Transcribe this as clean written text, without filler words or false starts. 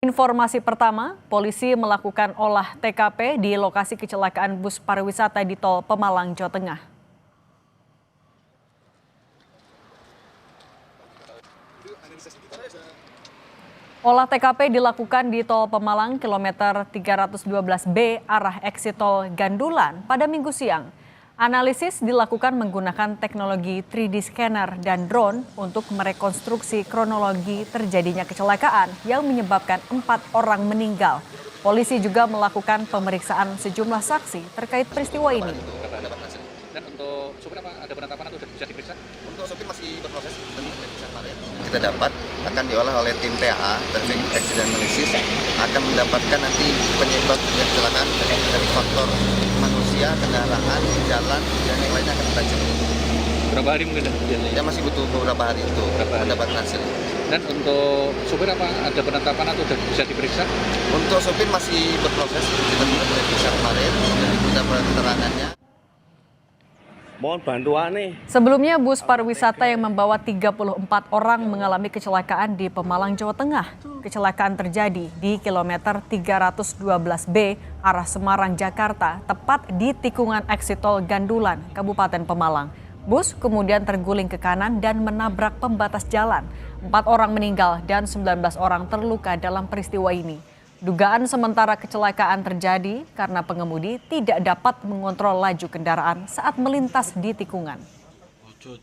Informasi pertama, polisi melakukan olah TKP di lokasi kecelakaan bus pariwisata di Tol Pemalang, Jawa Tengah. Olah TKP dilakukan di Tol Pemalang kilometer 312B arah exit Tol Gandulan pada Minggu siang. Analisis dilakukan menggunakan teknologi 3D scanner dan drone untuk merekonstruksi kronologi terjadinya kecelakaan yang menyebabkan 4 orang meninggal. Polisi juga melakukan pemeriksaan sejumlah saksi terkait peristiwa ini. Dan untuk supir apa ada penetapan atau sudah bisa diperiksa? Untuk supir masih berproses, kita dapat akan diolah oleh tim TAA, Traffic Accident Analysis, akan mendapatkan nanti penyebab kecelakaan dari faktor manusia, kendaraan, jalan, dan yang lainnya akan kita cek. Berapa hari mungkin? Ya masih butuh beberapa hari itu mendapatkan hasil. Dan untuk supir apa ada penetapan atau sudah bisa diperiksa? Untuk supir masih berproses, kita sudah periksa kemarin, dan kita keterangannya. Mohon bantuan nih. Sebelumnya bus pariwisata yang membawa 34 orang mengalami kecelakaan di Pemalang, Jawa Tengah. Kecelakaan terjadi di kilometer 312B arah Semarang, Jakarta, tepat di tikungan exit Tol Gandulan, Kabupaten Pemalang. Bus kemudian terguling ke kanan dan menabrak pembatas jalan. 4 orang meninggal dan 19 orang terluka dalam peristiwa ini. Dugaan sementara kecelakaan terjadi karena pengemudi tidak dapat mengontrol laju kendaraan saat melintas di tikungan. Ojo.